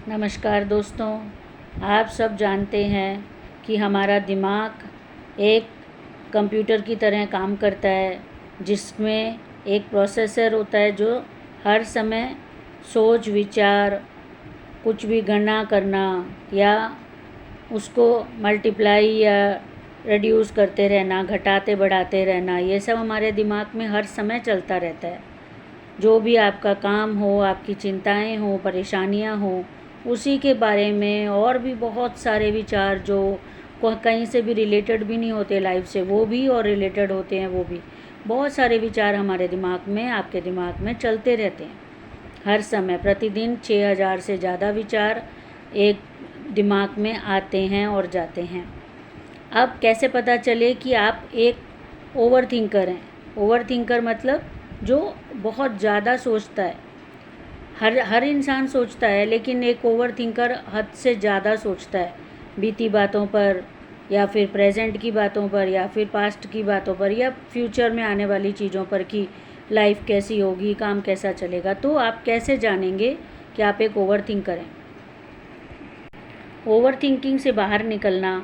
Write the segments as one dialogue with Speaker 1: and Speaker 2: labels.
Speaker 1: नमस्कार दोस्तों, आप सब जानते हैं कि हमारा दिमाग एक कंप्यूटर की तरह काम करता है, जिसमें एक प्रोसेसर होता है जो हर समय सोच विचार, कुछ भी गणना करना या उसको मल्टीप्लाई या रिड्यूस करते रहना, घटाते बढ़ाते रहना, ये सब हमारे दिमाग में हर समय चलता रहता है। जो भी आपका काम हो, आपकी चिंताएं हो, परेशानियां हो, उसी के बारे में और भी बहुत सारे विचार जो कहीं से भी रिलेटेड भी नहीं होते लाइफ से, वो भी और रिलेटेड होते हैं, वो भी बहुत सारे विचार हमारे दिमाग में, आपके दिमाग में चलते रहते हैं हर समय। प्रतिदिन 6000 से ज़्यादा विचार एक दिमाग में आते हैं और जाते हैं। अब कैसे पता चले कि आप एक ओवर थिंकर हैं? ओवर थिंकर मतलब जो बहुत ज़्यादा सोचता है। हर इंसान सोचता है, लेकिन एक ओवर थिंकर हद से ज़्यादा सोचता है, बीती बातों पर या फिर प्रेजेंट की बातों पर या फिर पास्ट की बातों पर या फ्यूचर में आने वाली चीज़ों पर कि लाइफ कैसी होगी, काम कैसा चलेगा। तो आप कैसे जानेंगे कि आप एक ओवर थिंकर हैं? ओवर थिंकिंग से बाहर निकलना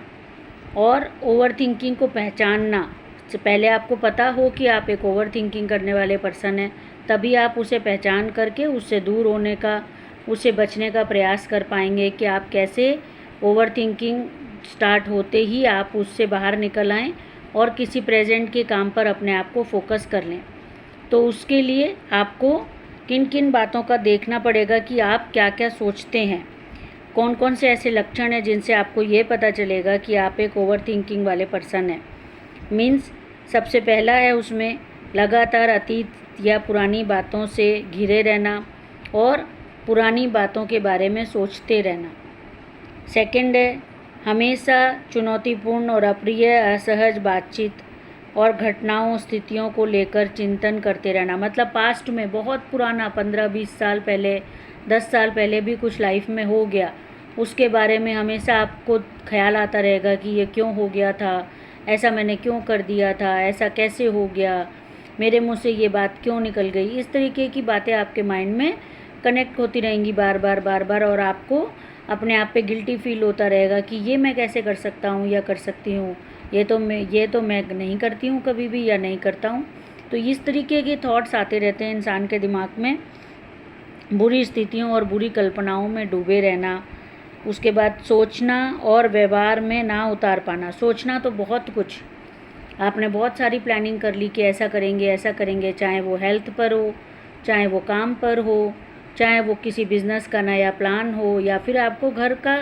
Speaker 1: और ओवर थिंकिंग को पहचानना से पहले आपको पता हो कि आप एक ओवर थिंकिंग करने वाले पर्सन हैं, तभी आप उसे पहचान करके उससे दूर होने का, उससे बचने का प्रयास कर पाएंगे कि आप कैसे ओवर थिंकिंग स्टार्ट होते ही आप उससे बाहर निकल आएँ और किसी प्रेजेंट के काम पर अपने आप को फोकस कर लें। तो उसके लिए आपको किन किन बातों का देखना पड़ेगा कि आप क्या क्या सोचते हैं, कौन कौन से ऐसे लक्षण हैं जिनसे आपको ये पता चलेगा कि आप एक ओवर थिंकिंग वाले पर्सन हैं। मीन्स सबसे पहला है उसमें लगातार अतीत या पुरानी बातों से घिरे रहना और पुरानी बातों के बारे में सोचते रहना। सेकंड है हमेशा चुनौतीपूर्ण और अप्रिय असहज बातचीत और घटनाओं स्थितियों को लेकर चिंतन करते रहना। मतलब पास्ट में बहुत पुराना 15-20 साल पहले, 10 साल पहले भी कुछ लाइफ में हो गया, उसके बारे में हमेशा आपको ख्याल आता रहेगा कि ये क्यों हो गया था, ऐसा मैंने क्यों कर दिया था, ऐसा कैसे हो गया, मेरे मुंह से ये बात क्यों निकल गई। इस तरीके की बातें आपके माइंड में कनेक्ट होती रहेंगी बार बार और आपको अपने आप पे गिल्टी फील होता रहेगा कि ये मैं कैसे कर सकता हूँ या कर सकती हूँ, ये तो मैं नहीं करती हूँ कभी भी या नहीं करता हूँ। तो इस तरीके के थॉट्स आते रहते हैं इंसान के दिमाग में। बुरी स्थितियों और बुरी कल्पनाओं में डूबे रहना। उसके बाद सोचना और व्यवहार में ना उतार पाना। सोचना तो बहुत कुछ, आपने बहुत सारी प्लानिंग कर ली कि ऐसा करेंगे, चाहे वो हेल्थ पर हो, चाहे वो काम पर हो, चाहे वो किसी बिज़नेस का नया प्लान हो या फिर आपको घर का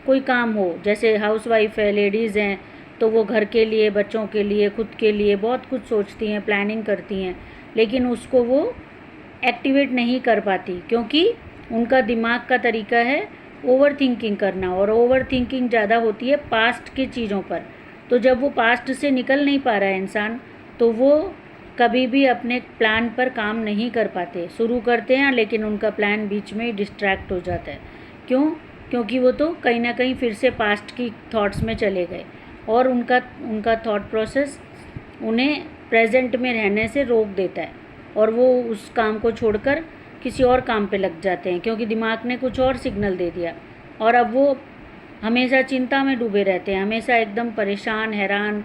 Speaker 1: कोई काम हो। जैसे हाउसवाइफ है, लेडीज़ हैं, तो वो घर के लिए, बच्चों के लिए, खुद के लिए बहुत कुछ सोचती हैं, प्लानिंग करती हैं, लेकिन उसको वो एक्टिवेट नहीं कर पाती क्योंकि उनका दिमाग का तरीका है ओवर थिंकिंग करना, और ओवर थिंकिंग ज़्यादा होती है पास्ट की चीज़ों पर। तो जब वो पास्ट से निकल नहीं पा रहा है इंसान, तो वो कभी भी अपने प्लान पर काम नहीं कर पाते। शुरू करते हैं लेकिन उनका प्लान बीच में ही डिस्ट्रैक्ट हो जाता है। क्यों? क्योंकि वो तो कहीं ना कहीं फिर से पास्ट की थॉट्स में चले गए और उनका थॉट प्रोसेस उन्हें प्रेजेंट में रहने से रोक देता है और वो उस काम को छोड़कर किसी और काम पे लग जाते हैं क्योंकि दिमाग ने कुछ और सिग्नल दे दिया। और अब वो हमेशा चिंता में डूबे रहते हैं, हमेशा एकदम परेशान, हैरान,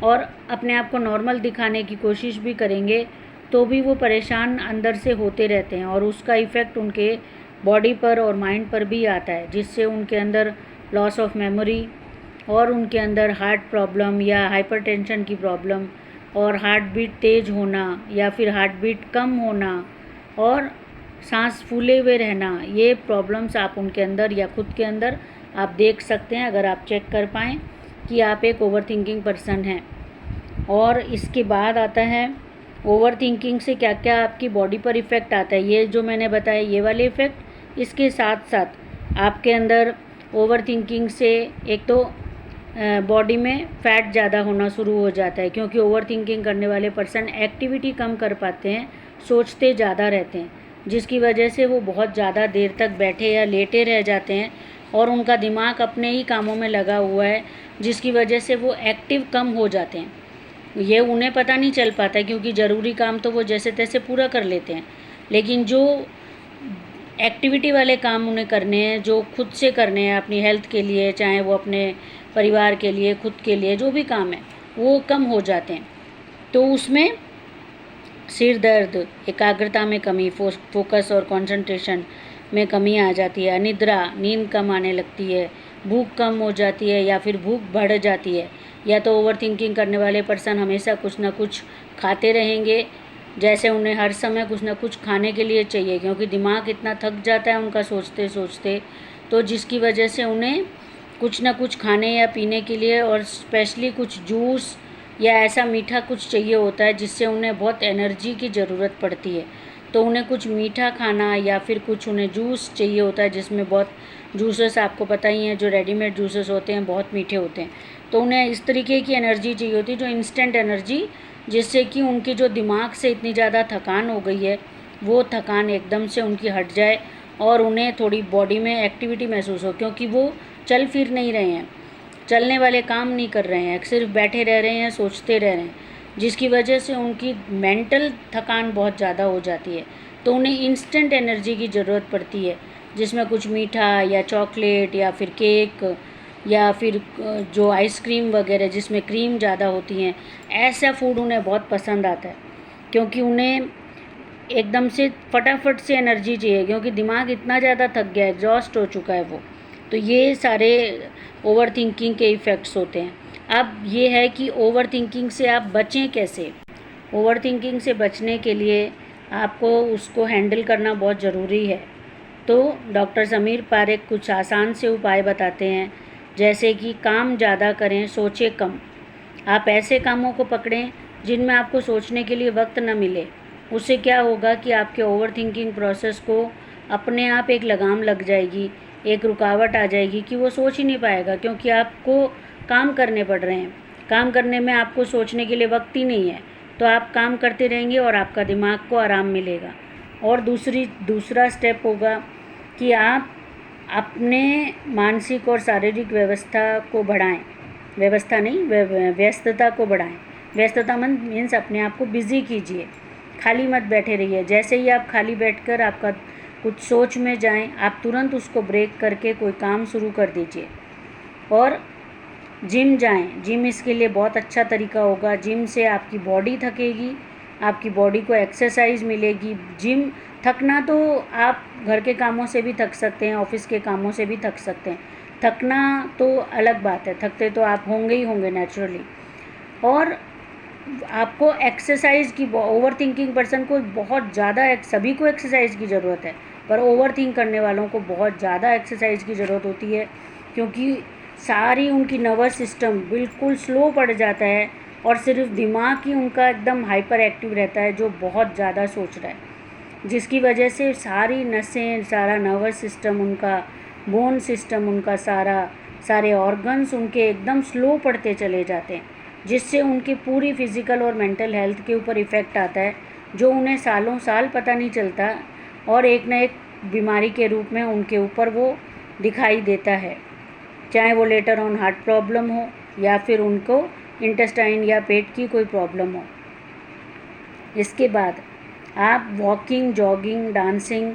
Speaker 1: और अपने आप को नॉर्मल दिखाने की कोशिश भी करेंगे तो भी वो परेशान अंदर से होते रहते हैं और उसका इफ़ेक्ट उनके बॉडी पर और माइंड पर भी आता है, जिससे उनके अंदर लॉस ऑफ मेमोरी और उनके अंदर हार्ट प्रॉब्लम या हाइपरटेंशन की प्रॉब्लम और हार्ट बीट तेज़ होना या फिर हार्ट बीट कम होना और सांस फूले हुए रहना, ये प्रॉब्लम्स आप उनके अंदर या खुद के अंदर आप देख सकते हैं अगर आप चेक कर पाएँ कि आप एक ओवर थिंकिंग पर्सन हैं। और इसके बाद आता है ओवर थिंकिंग से क्या क्या आपकी बॉडी पर इफ़ेक्ट आता है। ये जो मैंने बताया ये वाले इफ़ेक्ट, इसके साथ साथ आपके अंदर ओवर थिंकिंग से एक तो बॉडी में फ़ैट ज़्यादा होना शुरू हो जाता है क्योंकि ओवर थिंकिंग करने वाले पर्सन एक्टिविटी कम कर पाते हैं, सोचते ज़्यादा रहते हैं, जिसकी वजह से वो बहुत ज़्यादा देर तक बैठे या लेटे रह जाते हैं और उनका दिमाग अपने ही कामों में लगा हुआ है, जिसकी वजह से वो एक्टिव कम हो जाते हैं। ये उन्हें पता नहीं चल पाता क्योंकि ज़रूरी काम तो वो जैसे तैसे पूरा कर लेते हैं, लेकिन जो एक्टिविटी वाले काम उन्हें करने हैं, जो खुद से करने हैं अपनी हेल्थ के लिए, चाहे वो अपने परिवार के लिए, खुद के लिए, जो भी काम है वो कम हो जाते हैं। तो उसमें सिर दर्द, एकाग्रता में कमी, फोकस और कंसंट्रेशन में कमी आ जाती है, अनिद्रा, नींद कम आने लगती है, भूख कम हो जाती है या फिर भूख बढ़ जाती है। या तो ओवर थिंकिंग करने वाले पर्सन हमेशा कुछ ना कुछ खाते रहेंगे, जैसे उन्हें हर समय कुछ ना कुछ खाने के लिए चाहिए, क्योंकि दिमाग इतना थक जाता है उनका सोचते सोचते, तो जिसकी वजह से उन्हें कुछ ना कुछ खाने या पीने के लिए, और स्पेशली कुछ जूस या ऐसा मीठा कुछ चाहिए होता है जिससे उन्हें बहुत एनर्जी की ज़रूरत पड़ती है। तो उन्हें कुछ मीठा खाना या फिर कुछ उन्हें जूस चाहिए होता है, जिसमें बहुत जूसेस आपको पता ही है, जो रेडीमेड जूसेस होते हैं बहुत मीठे होते हैं। तो उन्हें इस तरीके की एनर्जी चाहिए होती है, जो इंस्टेंट एनर्जी, जिससे कि उनकी जो दिमाग से इतनी ज़्यादा थकान हो गई है वो थकान एकदम से उनकी हट जाए और उन्हें थोड़ी बॉडी में एक्टिविटी महसूस हो, क्योंकि वो चल फिर नहीं रहे हैं, चलने वाले काम नहीं कर रहे हैं, सिर्फ बैठे रह रहे हैं, सोचते रह रहे हैं, जिसकी वजह से उनकी मेंटल थकान बहुत ज़्यादा हो जाती है। तो उन्हें इंस्टेंट एनर्जी की ज़रूरत पड़ती है, जिसमें कुछ मीठा या चॉकलेट या फिर केक या फिर जो आइसक्रीम वगैरह जिसमें क्रीम ज़्यादा होती हैं, ऐसा फूड उन्हें बहुत पसंद आता है, क्योंकि उन्हें एकदम से फटाफट से एनर्जी चाहिए, क्योंकि दिमाग इतना ज़्यादा थक गया है, एग्जॉस्ट हो चुका है वो। तो ये सारे ओवर थिंकिंग के इफ़ेक्ट्स होते हैं। अब ये है कि ओवर थिंकिंग से आप बचें कैसे। ओवर थिंकिंग से बचने के लिए आपको उसको हैंडल करना बहुत ज़रूरी है। तो डॉक्टर समीर पारेख कुछ आसान से उपाय बताते हैं, जैसे कि काम ज़्यादा करें, सोचें कम। आप ऐसे कामों को पकड़ें जिनमें आपको सोचने के लिए वक्त न मिले। उससे क्या होगा कि आपके ओवर थिंकिंग प्रोसेस को अपने आप एक लगाम लग जाएगी, एक रुकावट आ जाएगी कि वो सोच ही नहीं पाएगा, क्योंकि आपको काम करने पड़ रहे हैं। काम करने में आपको सोचने के लिए वक्त ही नहीं है, तो आप काम करते रहेंगे और आपका दिमाग को आराम मिलेगा। और दूसरा स्टेप होगा कि आप अपने मानसिक और शारीरिक व्यवस्था को बढ़ाएं। व्यवस्था नहीं, व्यस्तता को बढ़ाएं। व्यस्तता मीन्स अपने आप को बिज़ी कीजिए, खाली मत बैठे रहिए। जैसे ही आप खाली बैठकर आपका कुछ सोच में जाएं, आप तुरंत उसको ब्रेक करके कोई काम शुरू कर दीजिए। और जिम जाएं, जिम इसके लिए बहुत अच्छा तरीका होगा। जिम से आपकी बॉडी थकेगी, आपकी बॉडी को एक्सरसाइज मिलेगी। जिम थकना तो आप घर के कामों से भी थक सकते हैं, ऑफिस के कामों से भी थक सकते हैं, थकना तो अलग बात है, थकते तो आप होंगे ही होंगे नेचुरली। और आपको एक्सरसाइज की, ओवर थिंकिंग पर्सन को बहुत ज़्यादा, सभी को एक्सरसाइज की ज़रूरत है, पर ओवर थिंक करने वालों को बहुत ज़्यादा एक्सरसाइज की ज़रूरत होती है, क्योंकि सारी उनकी नर्वस सिस्टम बिल्कुल स्लो पड़ जाता है और सिर्फ दिमाग ही उनका एकदम हाइपर एक्टिव रहता है, जो बहुत ज़्यादा सोच रहा है, जिसकी वजह से सारी नसें, सारा नर्वस सिस्टम उनका, बोन सिस्टम उनका, सारे ऑर्गन्स उनके एकदम स्लो पड़ते चले जाते हैं, जिससे उनकी पूरी फिज़िकल और मेंटल हेल्थ के ऊपर इफ़ेक्ट आता है, जो उन्हें सालों साल पता नहीं चलता, और एक न एक बीमारी के रूप में उनके ऊपर वो दिखाई देता है, चाहे वो लेटर ऑन हार्ट प्रॉब्लम हो या फिर उनको इंटेस्टाइन या पेट की कोई प्रॉब्लम हो। इसके बाद आप walking, jogging, dancing,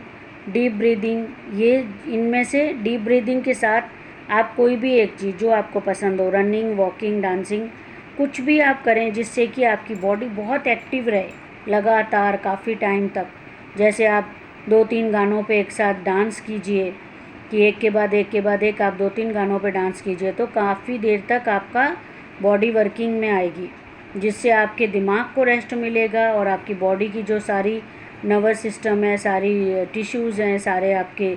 Speaker 1: deep breathing, ये इनमें से डीप ब्रीदिंग के साथ आप कोई भी एक चीज़ जो आपको पसंद हो, रनिंग, वॉकिंग, डांसिंग, कुछ भी आप करें जिससे कि आपकी बॉडी बहुत एक्टिव रहे लगातार काफ़ी टाइम तक। जैसे आप 2-3 गानों पे एक साथ डांस कीजिए, कि एक के बाद एक आप 2-3 गानों पे डांस कीजिए, तो काफ़ी देर तक आपका बॉडी वर्किंग में आएगी, जिससे आपके दिमाग को रेस्ट मिलेगा और आपकी बॉडी की जो सारी नर्वस सिस्टम है, सारी टिश्यूज़ हैं, सारे आपके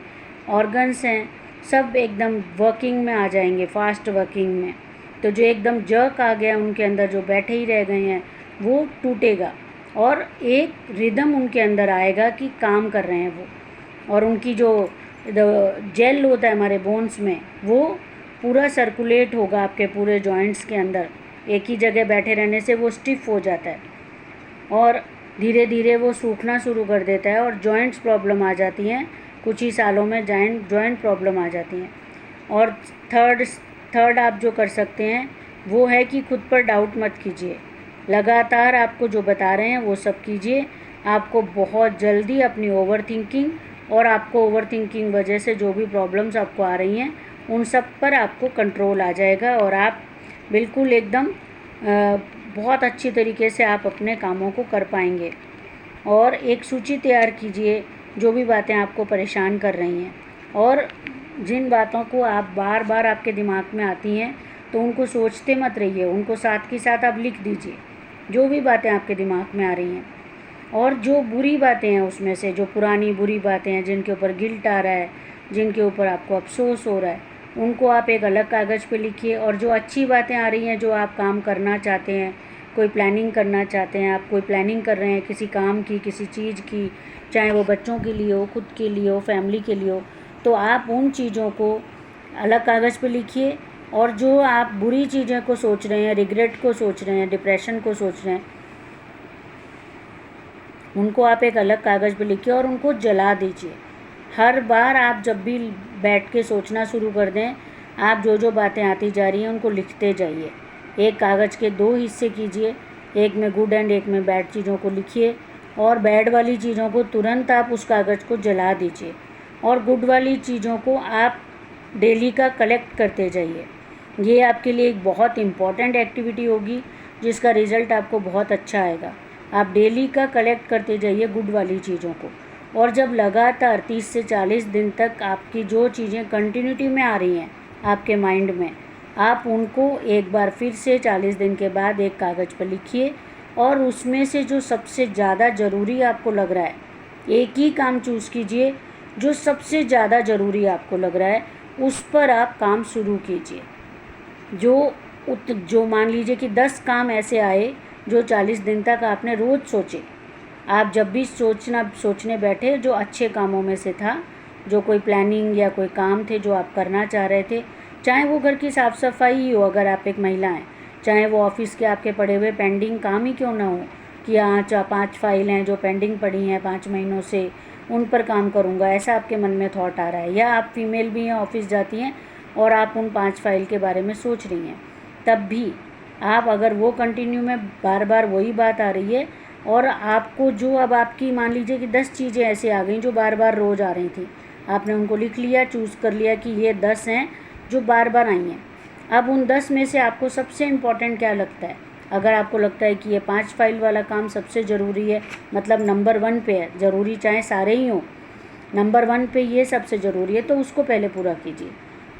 Speaker 1: ऑर्गन्स हैं, सब एकदम वर्किंग में आ जाएंगे, फास्ट वर्किंग में। तो जो एकदम जर्क आ गया उनके अंदर, जो बैठे ही रह गए हैं, वो टूटेगा और एक रिदम उनके अंदर आएगा कि काम कर रहे हैं वो, और उनकी जो जेल होता है हमारे बोन्स में, वो पूरा सर्कुलेट होगा आपके पूरे जॉइंट्स के अंदर। एक ही जगह बैठे रहने से वो स्टिफ हो जाता है और धीरे धीरे वो सूखना शुरू कर देता है और जॉइंट्स प्रॉब्लम आ जाती हैं, कुछ ही सालों में जॉइंट प्रॉब्लम आ जाती हैं। और थर्ड आप जो कर सकते हैं वो है कि खुद पर डाउट मत कीजिए, लगातार आपको जो बता रहे हैं वो सब कीजिए। आपको बहुत जल्दी अपनी ओवर थिंकिंग और आपको ओवरथिंकिंग वजह से जो भी प्रॉब्लम्स आपको आ रही हैं उन सब पर आपको कंट्रोल आ जाएगा और आप बिल्कुल एकदम बहुत अच्छी तरीके से आप अपने कामों को कर पाएंगे। और एक सूची तैयार कीजिए जो भी बातें आपको परेशान कर रही हैं, और जिन बातों को आप बार बार आपके दिमाग में आती हैं तो उनको सोचते मत रहिए, उनको साथ के साथ आप लिख दीजिए जो भी बातें आपके दिमाग में आ रही हैं। और जो बुरी बातें हैं उसमें से, जो पुरानी बुरी बातें हैं जिनके ऊपर गिल्ट आ रहा है, जिनके ऊपर आपको अफसोस हो रहा है, उनको आप एक अलग कागज़ पे लिखिए। और जो अच्छी बातें आ रही हैं, जो आप काम करना चाहते हैं, कोई प्लानिंग करना चाहते हैं, आप कोई प्लानिंग कर रहे हैं किसी काम की, किसी चीज़ की, चाहे वो बच्चों के लिए हो, खुद के लिए हो, फैमिली के लिए हो, तो आप उन चीज़ों को अलग कागज़ पे लिखिए। और जो आप बुरी चीज़ें को सोच रहे हैं, रिग्रेट को सोच रहे हैं, डिप्रेशन को सोच रहे हैं, उनको आप एक अलग कागज़ पे लिखिए और उनको जला दीजिए। हर बार आप जब भी बैठ के सोचना शुरू कर दें, आप जो जो बातें आती जा रही हैं उनको लिखते जाइए। एक कागज़ के 2 हिस्से कीजिए, एक में गुड एंड एक में बैड चीज़ों को लिखिए, और बैड वाली चीज़ों को तुरंत आप उस कागज़ को जला दीजिए, और गुड वाली चीज़ों को आप डेली का कलेक्ट करते जाइए। ये आपके लिए एक बहुत इम्पॉर्टेंट एक्टिविटी होगी जिसका रिज़ल्ट आपको बहुत अच्छा आएगा। आप डेली का कलेक्ट करते जाइए गुड वाली चीज़ों को, और जब लगातार 30 से 40 दिन तक आपकी जो चीज़ें कंटिन्यूटी में आ रही हैं आपके माइंड में, आप उनको एक बार फिर से 40 दिन के बाद एक कागज़ पर लिखिए, और उसमें से जो सबसे ज़्यादा ज़रूरी आपको लग रहा है, एक ही काम चूज़ कीजिए जो सबसे ज़्यादा ज़रूरी आपको लग रहा है, उस पर आप काम शुरू कीजिए। जो मान लीजिए कि 10 काम ऐसे आए जो 40 दिन तक आपने रोज़ सोचे। आप जब भी सोचने बैठे जो अच्छे कामों में से था, जो कोई प्लानिंग या कोई काम थे जो आप करना चाह रहे थे, चाहे वो घर की साफ़ सफाई ही हो अगर आप एक महिला हैं, चाहे वो ऑफिस के आपके पड़े हुए पेंडिंग काम ही क्यों ना हो कि हाँ 5 फाइल हैं जो पेंडिंग पड़ी हैं 5 महीनों से, उन पर काम करूँगा, ऐसा आपके मन में थॉट आ रहा है। या आप फीमेल भी हैं, ऑफिस जाती हैं और आप उन 5 फाइल के बारे में सोच रही हैं, तब भी आप अगर वो कंटिन्यू में बार बार वही बात आ रही है, और आपको जो अब आपकी मान लीजिए कि 10 चीज़ें ऐसे आ गई जो बार बार रोज़ आ रही थी, आपने उनको लिख लिया, चूज़ कर लिया कि ये 10 हैं जो बार बार आई हैं। अब उन 10 में से आपको सबसे इम्पॉर्टेंट क्या लगता है? अगर आपको लगता है कि ये 5 फाइल वाला काम सबसे ज़रूरी है, मतलब नंबर 1 पे है, ज़रूरी चाहे सारे ही हों, नंबर 1 पे ये सबसे ज़रूरी है, तो उसको पहले पूरा कीजिए।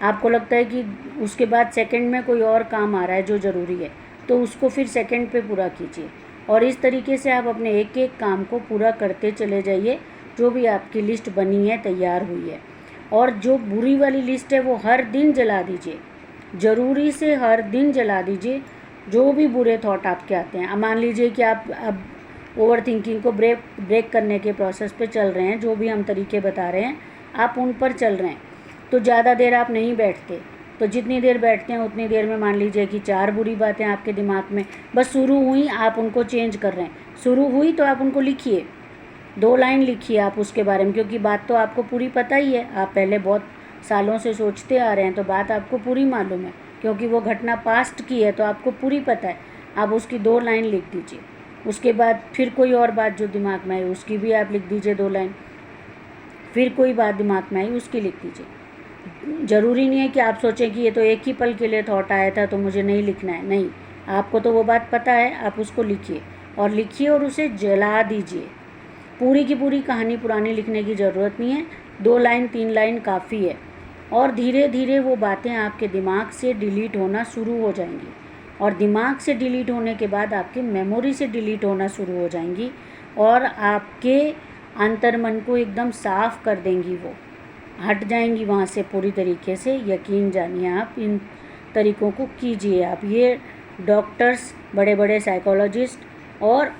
Speaker 1: आपको लगता है कि उसके बाद सेकंड में कोई और काम आ रहा है जो ज़रूरी है, तो उसको फिर सेकंड पे पूरा कीजिए। और इस तरीके से आप अपने एक एक काम को पूरा करते चले जाइए, जो भी आपकी लिस्ट बनी है, तैयार हुई है। और जो बुरी वाली लिस्ट है वो हर दिन जला दीजिए, ज़रूरी से हर दिन जला दीजिए। जो भी बुरे थॉट आपके आते हैं, मान लीजिए कि आप अब ओवर थिंकिंग को ब्रेक करने के प्रोसेस पे चल रहे हैं, जो भी हम तरीके बता रहे हैं आप उन पर चल रहे हैं, तो ज़्यादा देर आप नहीं बैठते, तो जितनी देर बैठते हैं उतनी देर में मान लीजिए कि 4 बुरी बातें आपके दिमाग में बस शुरू हुई, आप उनको चेंज कर रहे हैं। शुरू हुई तो आप उनको लिखिए, 2 लाइन लिखिए आप उसके बारे में, क्योंकि बात तो आपको पूरी पता ही है, आप पहले बहुत सालों से सोचते आ रहे हैं, तो बात आपको पूरी मालूम है, क्योंकि वो घटना पास्ट की है तो आपको पूरी पता है। आप उसकी 2 लाइन लिख दीजिए। उसके बाद फिर कोई और बात जो दिमाग में आई उसकी भी आप लिख दीजिए 2 लाइन। फिर कोई बात दिमाग में आई उसकी लिख दीजिए। ज़रूरी नहीं है कि आप सोचें कि ये तो एक ही पल के लिए थॉट आया था तो मुझे नहीं लिखना है, नहीं, आपको तो वो बात पता है, आप उसको लिखिए और उसे जला दीजिए। पूरी की पूरी कहानी पुरानी लिखने की ज़रूरत नहीं है, 2 लाइन 3 लाइन काफ़ी है। और धीरे धीरे वो बातें आपके दिमाग से डिलीट होना शुरू हो जाएंगी, और दिमाग से डिलीट होने के बाद आपके मेमोरी से डिलीट होना शुरू हो जाएंगी, और आपके अंतर्मन को एकदम साफ़ कर देंगी, वो हट जाएंगी वहाँ से पूरी तरीके से। यकीन जानिए, आप इन तरीक़ों को कीजिए। आप ये डॉक्टर्स, बड़े बड़े साइकोलॉजिस्ट और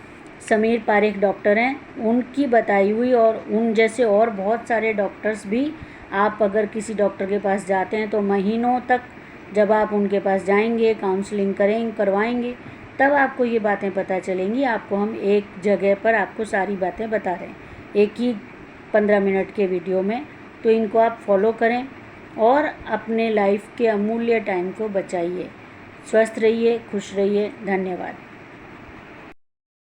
Speaker 1: समीर पारेख डॉक्टर हैं, उनकी बताई हुई, और उन जैसे और बहुत सारे डॉक्टर्स भी, आप अगर किसी डॉक्टर के पास जाते हैं तो महीनों तक जब आप उनके पास जाएंगे, काउंसलिंग करवाएंगे, तब आपको ये बातें पता चलेंगी। आपको हम एक जगह पर आपको सारी बातें बता रहे हैं, एक ही 15 मिनट के वीडियो में। तो इनको आप फॉलो करें और अपने लाइफ के अमूल्य टाइम को बचाइए। स्वस्थ रहिए, खुश रहिए। धन्यवाद।